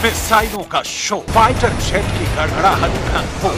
मिसाइलों का show, fighter jet की गड़गड़ाहट का हो,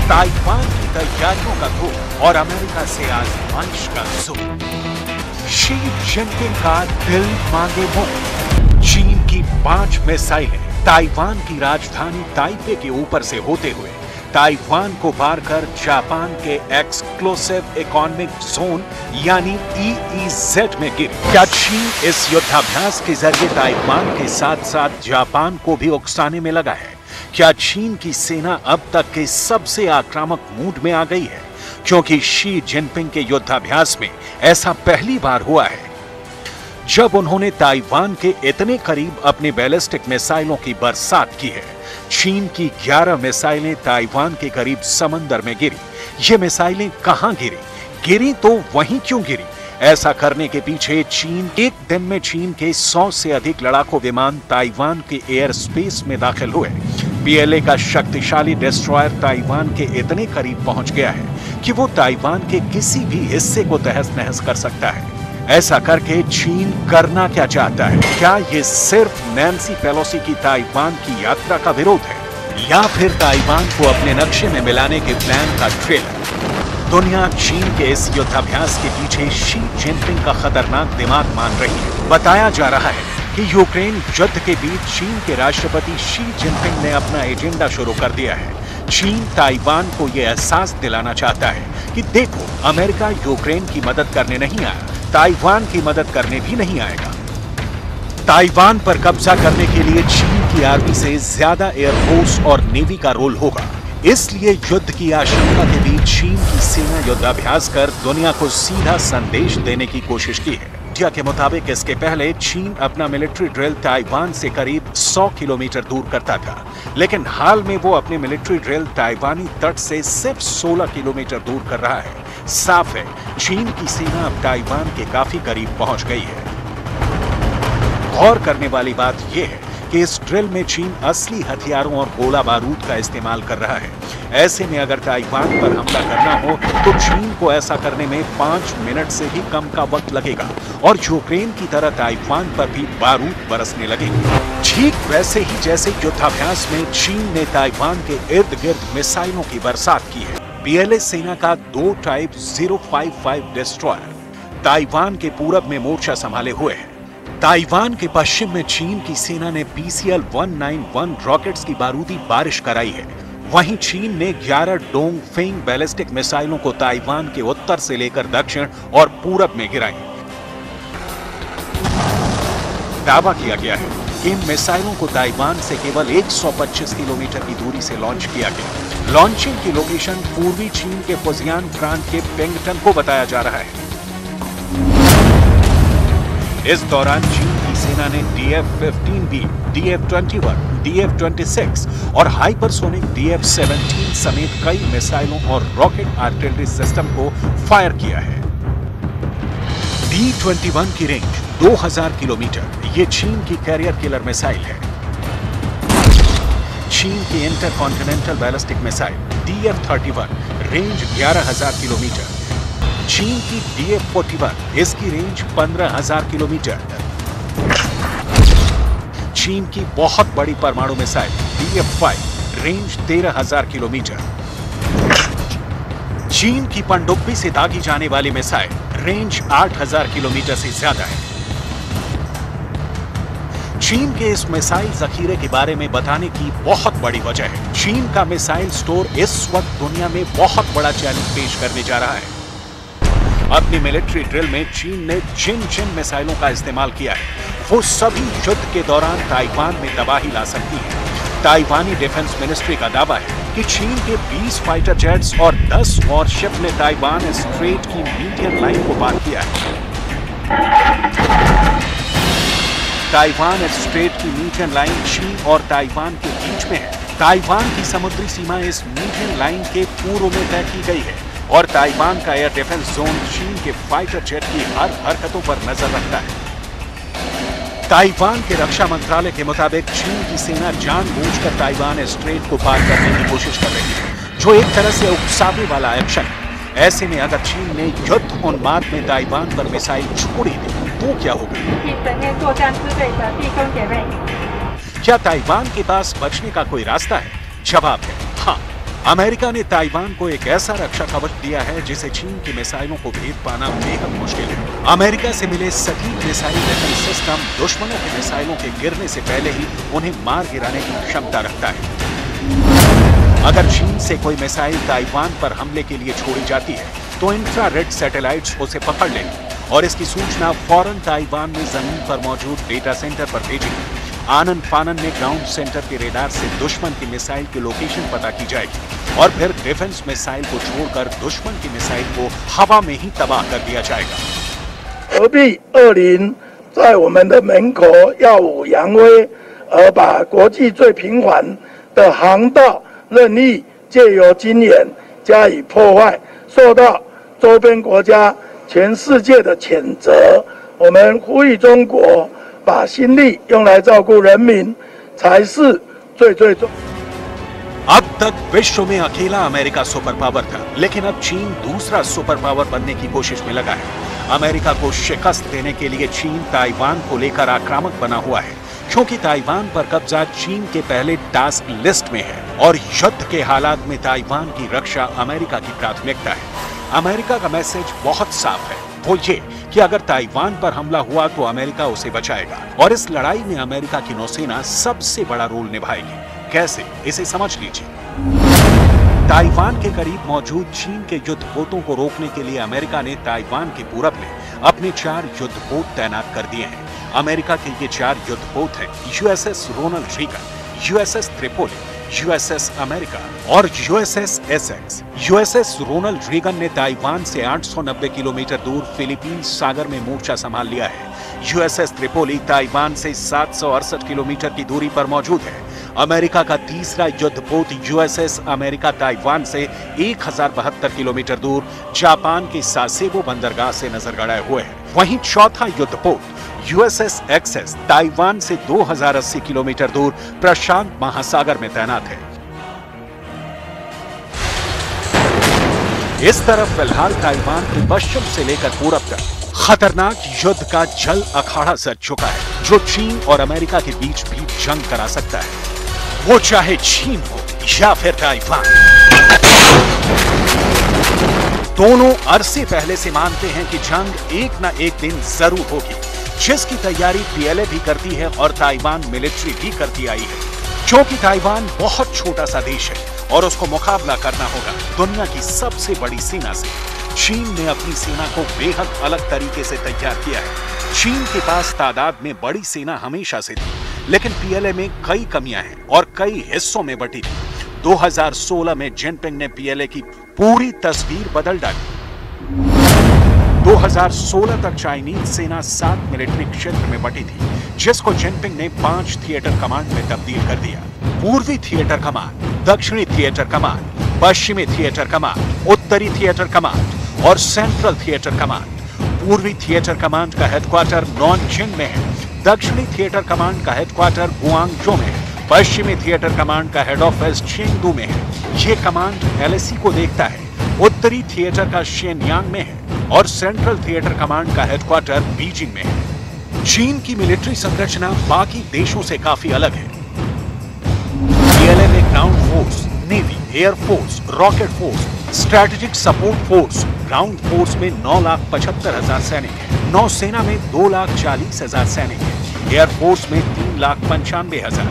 ताइवान की तैयारियों का हो और अमेरिका से आजमाइश का जोर। शी जिनपिंग का दिल मांगे मुंह। चीन की 5 मिसाइलें ताइवान की राजधानी ताइपे के ऊपर से होते हुए ताइवान को पार कर जापान के एक्सक्लूसिव इकोनॉमिक जोन यानी EEZ में गिरी। क्या चीन इस युद्धाभ्यास के जरिए ताइवान के साथ साथ जापान को भी उकसाने में लगा है? क्या चीन की सेना अब तक के सबसे आक्रामक मूड में आ गई है? क्योंकि शी जिनपिंग के युद्धाभ्यास में ऐसा पहली बार हुआ है जब उन्होंने ताइवान के इतने करीब अपने बैलिस्टिक मिसाइलों की बरसात की है। चीन की 11 मिसाइलें ताइवान के करीब समंदर में गिरी। ये मिसाइलें कहां गिरी? गिरी तो वहीं क्यों गिरी? ऐसा करने के पीछे चीन एक दिन में चीन के 100 से अधिक लड़ाकू विमान ताइवान के एयर स्पेस में दाखिल हुए। PLA का शक्तिशाली डिस्ट्रॉयर ताइवान के इतने करीब पहुंच गया है कि वो ताइवान के किसी भी हिस्से को तहस नहस कर सकता है। ऐसा करके चीन करना क्या चाहता है? क्या ये सिर्फ नैन्सी पेलोसी की ताइवान की यात्रा का विरोध है या फिर ताइवान को अपने नक्शे में मिलाने के प्लान का ट्रेलर? दुनिया चीन के इस युद्धाभ्यास के पीछे शी जिनपिंग का खतरनाक दिमाग मान रही है। बताया जा रहा है कि यूक्रेन युद्ध के बीच चीन के राष्ट्रपति शी जिनपिंग ने अपना एजेंडा शुरू कर दिया है। चीन ताइवान को यह एहसास दिलाना चाहता है कि देखो, अमेरिका यूक्रेन की मदद करने नहीं आया, ताइवान की मदद करने भी नहीं आएगा। ताइवान पर कब्जा करने के लिए चीन की आर्मी से ज्यादा एयरफोर्स और नेवी का रोल होगा। इसलिए युद्ध की आशंका के बीच चीन की सेना युद्धाभ्यास कर दुनिया को सीधा संदेश देने की कोशिश की है। मीडिया के मुताबिक इसके पहले चीन अपना मिलिट्री ड्रिल ताइवान से करीब 100 किलोमीटर दूर करता था, लेकिन हाल में वो अपने मिलिट्री ड्रिल ताइवानी तट से सिर्फ 16 किलोमीटर दूर कर रहा है। साफ है, चीन की सेना अब ताइवान के काफी करीब पहुंच गई है। गौर करने वाली बात यह है कि इस ड्रिल में चीन असली हथियारों और गोला बारूद का इस्तेमाल कर रहा है। ऐसे में अगर ताइवान पर हमला करना हो तो चीन को ऐसा करने में 5 मिनट से भी कम का वक्त लगेगा और यूक्रेन की तरह ताइवान पर भी बारूद बरसने लगेंगे। ठीक वैसे ही जैसे युद्धाभ्यास में चीन ने ताइवान के इर्द गिर्द मिसाइलों की बरसात की है। PLA सेना का 2 टाइप 055 डिस्ट्रॉयर ताइवान के पूरब में मोर्चा संभाले हुए है। ताइवान के पश्चिम में चीन की सेना ने PCL 191 रॉकेट्स की बारूदी बारिश कराई है। वहीं चीन ने 11 डोंग फेंग बैलिस्टिक मिसाइलों को ताइवान के उत्तर से लेकर दक्षिण और पूरब में गिराई। दावा किया गया है कि इन मिसाइलों को ताइवान से केवल 125 किलोमीटर की दूरी से लॉन्च किया गया। लॉन्चिंग की लोकेशन पूर्वी चीन के फुजियान प्रांत के पेंगटन को बताया जा रहा है। इस दौरान चीन की सेना ने DF-15B, DF-21, DF-26 और हाइपरसोनिक DF-17 समेत कई मिसाइलों और रॉकेट आर्टिलरी सिस्टम को फायर किया है। D-21 की रेंज 2000 किलोमीटर। ये चीन की कैरियर किलर मिसाइल है। चीन की intercontinental ballistic missile DF-31 range 11000 kilometre. चीन की DF-41 इसकी रेंज 15000 किलोमीटर। चीन की बहुत बड़ी परमाणु मिसाइल DF-5 रेंज 13000 किलोमीटर। चीन की पनडुब्बी से दागी जाने वाली मिसाइल रेंज 8000 किलोमीटर से ज्यादा है। चीन के इस मिसाइल जखीरे के बारे में बताने की बहुत बड़ी वजह है। चीन का मिसाइल स्टोर इस वक्त दुनिया में बहुत बड़ा चैलेंज पेश करने जा रहा है। अपनी मिलिट्री ड्रिल में चीन ने जिन मिसाइलों का इस्तेमाल किया है वो सभी युद्ध के दौरान ताइवान में तबाही ला सकती है। ताइवानी डिफेंस मिनिस्ट्री का दावा है कि चीन के 20 फाइटर जेट्स और 10 वॉरशिप ने ताइवान स्ट्रेट की मीडियम लाइन को पार किया है। ताइवान स्ट्रेट की मीडियम लाइन चीन और ताइवान के बीच में है। ताइवान की समुद्री सीमा इस मीडियम लाइन के पूर्व में तय की गई है और ताइवान का एयर डिफेंस जोन चीन के फाइटर जेट की हर हरकतों पर नजर रखता है। ताइवान के रक्षा मंत्रालय के मुताबिक चीन की सेना जानबूझकर ताइवान स्ट्रेट को पार करने की कोशिश कर रही है, जो एक तरह से उकसावे वाला एक्शन है। ऐसे में अगर चीन ने युद्ध उन्माद में ताइवान पर मिसाइल छोड़ी दी तो क्या होगा? 替神面作战之队的弟兄姐妹， क्या ताइवान के पास बचने का कोई रास्ता है? जवाब है हाँ। अमेरिका ने ताइवान को एक ऐसा रक्षा कवच दिया है जिसे चीन की मिसाइलों को भेद पाना बेहद मुश्किल है। अमेरिका से मिले सटीक मिसाइल डिफेंस सिस्टम दुश्मनों की मिसाइलों के गिरने से पहले ही उन्हें मार गिराने की क्षमता रखता है। अगर चीन से कोई मिसाइल ताइवान पर हमले के लिए छोड़ी जाती है तो इंफ्रारेड सैटेलाइट्स उसे पकड़ लेंगे और इसकी सूचना फौरन ताइवान में जमीन पर मौजूद डेटा सेंटर पर भेजेंगे। आनंद फानन में ग्राउंड सेंटर के रेडार से दुश्मन की मिसाइल की लोकेशन पता की जाएगी और फिर डिफेंस मिसाइल को छोड़कर दुश्मन की मिसाइल को हवा में ही तबाह कर दिया जाएगा। 何必恶灵在我们的门口耀武扬威，而把国际最平缓的航道任意借由军演加以破坏，受到周边国家、全世界的谴责。我们呼吁中国把心力用来照顾人民，才是最重。 अब तक विश्व में अकेला अमेरिका सुपर पावर था, लेकिन अब चीन दूसरा सुपर पावर बनने की कोशिश में लगा है। अमेरिका को शिकस्त देने के लिए चीन ताइवान को लेकर आक्रामक बना हुआ है, क्योंकि ताइवान पर कब्जा चीन के पहले टास्क लिस्ट में है और युद्ध के हालात में ताइवान की रक्षा अमेरिका की प्राथमिकता है। अमेरिका का मैसेज बहुत साफ है, वो ये कि अगर ताइवान पर हमला हुआ तो अमेरिका उसे बचाएगा और इस लड़ाई में अमेरिका की नौसेना सबसे बड़ा रोल निभाएगी। कैसे, इसे समझ लीजिए। ताइवान के करीब मौजूद चीन के युद्धपोतों को रोकने के लिए अमेरिका ने ताइवान के पूरब में अपने 4 युद्धपोत तैनात कर दिए हैं। अमेरिका के ये 4 युद्धपोत हैं USS Ronald Reagan, USS Tripoli, USS America और USS Essex. USS Ronald Reagan ने ताइवान से 890 किलोमीटर दूर फिलीपींस सागर में मोर्चा संभाल लिया है। यूएसएस त्रिपोली ताइवान से 768 किलोमीटर की दूरी पर मौजूद है। अमेरिका का तीसरा युद्धपोत यूएसएस अमेरिका ताइवान से 1072 किलोमीटर दूर जापान के सासेबो बंदरगाह से नजर गड़ाए हुए है। वहीं चौथा युद्धपोत यूएसएस एक्सेस ताइवान से 2080 किलोमीटर दूर प्रशांत महासागर में तैनात है। इस तरफ फिलहाल ताइवान के पश्चिम से लेकर पूरब तक खतरनाक युद्ध का जल अखाड़ा सज चुका है, जो चीन और अमेरिका के बीच भी जंग करा सकता है, वो चाहे चीन हो या फिर ताइवान। दोनों अरसे पहले से मानते हैं कि जंग एक न एक दिन जरूर होगी, जिसकी तैयारी पीएलए भी करती है और ताइवान मिलिट्री भी करती आई है। क्योंकि ताइवान बहुत छोटा सा देश है और उसको मुकाबला करना होगा दुनिया की सबसे बड़ी सेना से। चीन ने अपनी सेना को बेहद अलग तरीके से तैयार किया है। चीन के पास तादाद में बड़ी सेना हमेशा से थी, लेकिन पीएलए में कई कमियां हैं और कई हिस्सों में बटी थी। 2016 में जिनपिंग ने पीएलए की पूरी तस्वीर बदल डाली। 2016 तक चाइनीज सेना 7 मिलिट्री क्षेत्र में बटी थी, जिसको जिनपिंग ने 5 थिएटर कमांड में तब्दील कर दिया। पूर्वी थिएटर कमांड, दक्षिणी थिएटर कमांड, पश्चिमी थिएटर कमांड, उत्तरी थिएटर कमांड और सेंट्रल थिएटर कमांड। पूर्वी थिएटर कमांड का हेडक्वार्टर नॉनचिन में है, दक्षिणी थिएटर कमांड का हेडक्वार्टर गुआंगझो में है, पश्चिमी थिएटर कमांड का हेड ऑफिस चेंगडू में है। ये कमांड एलएसी को देखता है। उत्तरी थिएटर का शेनयांग में है और सेंट्रल थिएटर कमांड का हेडक्वार्टर बीजिंग में है। चीन की मिलिट्री संरचना बाकी देशों से काफी अलग है। पीएलए में ground force, navy, air force, rocket force, strategic support force, ground force में 9,75,000 सैनिक हैं, नौसेना में 2,40,000 सैनिक हैं, एयरफोर्स में 3,95,000,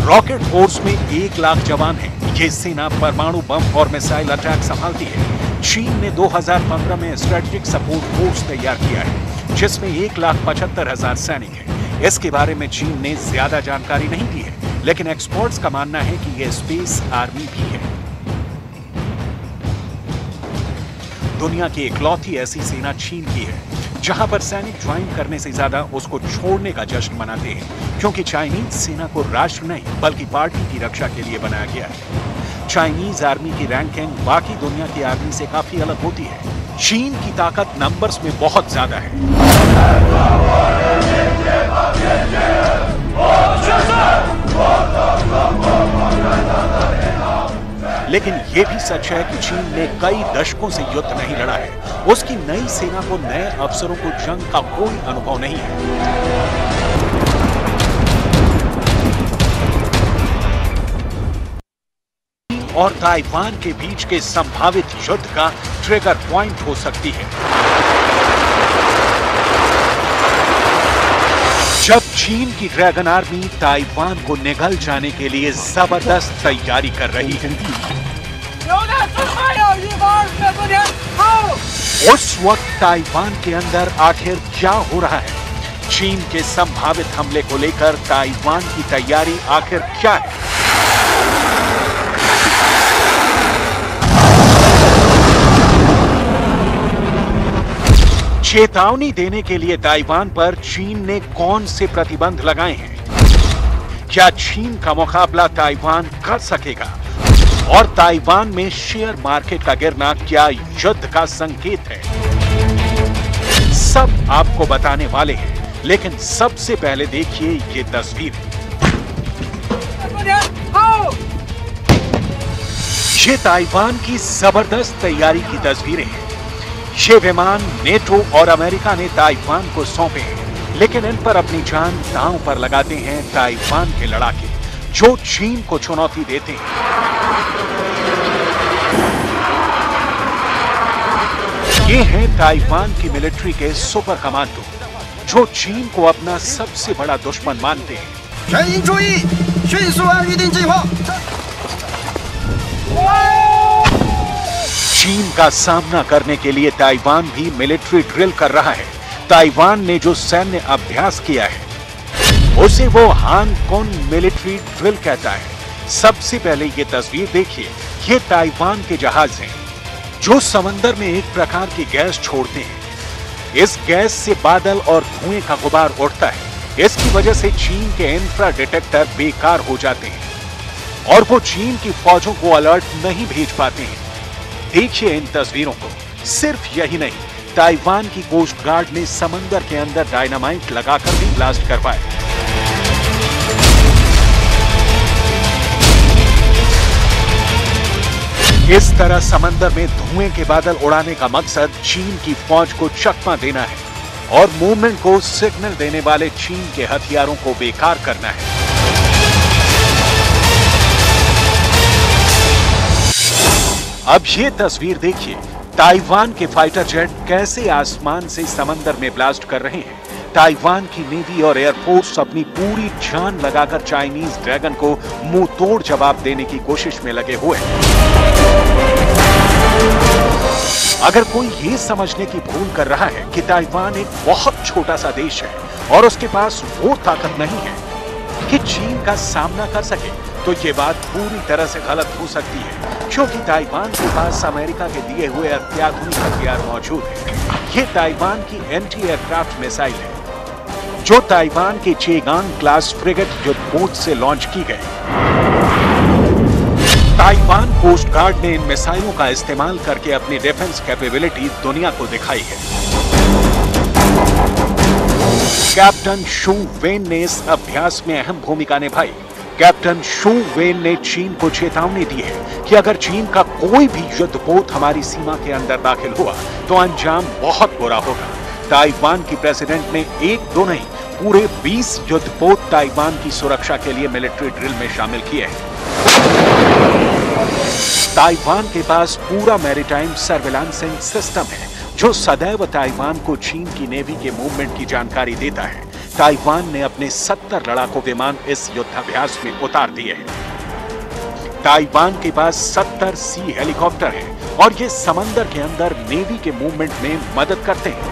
रॉकेट फोर्स में 1 लाख जवान हैं। ये सेना परमाणु बम और मिसाइल अटैक संभालती है। चीन ने 2015 में स्ट्रैटेजिक सपोर्ट फोर्स तैयार किया है, जिसमें 1,75,000 सैनिक हैं। इसके बारे में चीन ने ज्यादा जानकारी नहीं दी है, लेकिन एक्सपर्ट्स का मानना है कि यह स्पेस आर्मी भी है। दुनिया की इकलौती ऐसी सेना चीन की है, जहां पर सैनिक ज्वाइन करने से ज्यादा उसको छोड़ने का जश्न मनाते हैं, क्योंकि चाइनीज सेना को राष्ट्र नहीं बल्कि पार्टी की रक्षा के लिए बनाया गया है। चाइनीज आर्मी की रैंकिंग बाकी दुनिया की आर्मी से काफी अलग होती है। चीन की ताकत नंबर्स में बहुत ज्यादा है, लेकिन यह भी सच है कि चीन ने कई दशकों से युद्ध नहीं लड़ा है। उसकी नई सेना को नए अफसरों को जंग का कोई अनुभव नहीं है। और ताइवान के बीच के संभावित युद्ध का ट्रिगर पॉइंट हो सकती है। जब चीन की ड्रैगन आर्मी ताइवान को निगल जाने के लिए जबरदस्त तैयारी कर रही है, उस वक्त ताइवान के अंदर आखिर क्या हो रहा है? चीन के संभावित हमले को लेकर ताइवान की तैयारी आखिर क्या है? चेतावनी देने के लिए ताइवान पर चीन ने कौन से प्रतिबंध लगाए हैं? क्या चीन का मुकाबला ताइवान कर सकेगा? और ताइवान में शेयर मार्केट का गिरना क्या युद्ध का संकेत है? सब आपको बताने वाले हैं, लेकिन सबसे पहले देखिए ये तस्वीर। ये ताइवान की जबरदस्त तैयारी की तस्वीरें हैं। ये विमान नेटो और अमेरिका ने ताइवान को सौंपे हैं, लेकिन इन पर अपनी जान दांव पर लगाते हैं ताइवान के लड़ाके, जो चीन को चुनौती देते हैं। ये हैं ताइवान की मिलिट्री के सुपर कमांडो, जो चीन को अपना सबसे बड़ा दुश्मन मानते हैं। चीन का सामना करने के लिए ताइवान भी मिलिट्री ड्रिल कर रहा है। ताइवान ने जो सैन्य अभ्यास किया है उसे वो हानकुन मिलिट्री ड्रिल कहता है। सबसे पहले ये तस्वीर देखिए। ये ताइवान के जहाज हैं जो समंदर में एक प्रकार की गैस छोड़ते हैं। इस गैस से बादल और धुएं का गुबार उठता है। इसकी वजह से चीन के इंफ्रा डिटेक्टर बेकार हो जाते हैं और वो चीन की फौजों को अलर्ट नहीं भेज पाते हैं। देखिए इन तस्वीरों को। सिर्फ यही नहीं, ताइवान की कोस्ट गार्ड ने समंदर के अंदर डायनामाइट लगाकर भी ब्लास्ट करवाए। इस तरह समंदर में धुएं के बादल उड़ाने का मकसद चीन की फौज को चकमा देना है और मूवमेंट को सिग्नल देने वाले चीन के हथियारों को बेकार करना है। अब ये तस्वीर देखिए। ताइवान के फाइटर जेट कैसे आसमान से समंदर में ब्लास्ट कर रहे हैं। ताइवान की नेवी और एयरफोर्स अपनी पूरी जान लगाकर चाइनीज ड्रैगन को मुंह तोड़ जवाब देने की कोशिश में लगे हुए हैं। अगर कोई ये समझने की भूल कर रहा है कि ताइवान एक बहुत छोटा सा देश है और उसके पास वो ताकत नहीं है कि चीन का सामना कर सके, तो ये बात पूरी तरह से गलत हो सकती है, क्योंकि ताइवान के पास अमेरिका के दिए हुए अत्याधुनिक हथियार मौजूद है। ये ताइवान की एंटी एयरक्राफ्ट मिसाइल है जो ताइवान के चेगांग क्लास फ्रिगेट युद्धपोत से लॉन्च की गई। ताइवान कोस्ट गार्ड ने इन मिसाइलों का इस्तेमाल करके अपनी डिफेंस कैपेबिलिटी दुनिया को दिखाई है। कैप्टन शू वेन ने इस अभ्यास में अहम भूमिका निभाई। कैप्टन शू वेन ने चीन को चेतावनी दी है कि अगर चीन का कोई भी युद्धपोत हमारी सीमा के अंदर दाखिल हुआ तो अंजाम बहुत बुरा होगा। ताइवान की प्रेसिडेंट ने एक दो नहीं पूरे 20 युद्धपोत ताइवान की सुरक्षा के लिए मिलिट्री ड्रिल में शामिल किए हैं। ताइवान के पास पूरा मैरीटाइम सर्विलांसिंग सिस्टम है जो सदैव ताइवान को चीन की नेवी के मूवमेंट की जानकारी देता है। ताइवान ने अपने 70 लड़ाकू विमान इस युद्धाभ्यास में उतार दिए हैं। ताइवान के पास 70 सी हेलीकॉप्टर हैं और ये समंदर के अंदर नेवी के मूवमेंट में मदद करते हैं।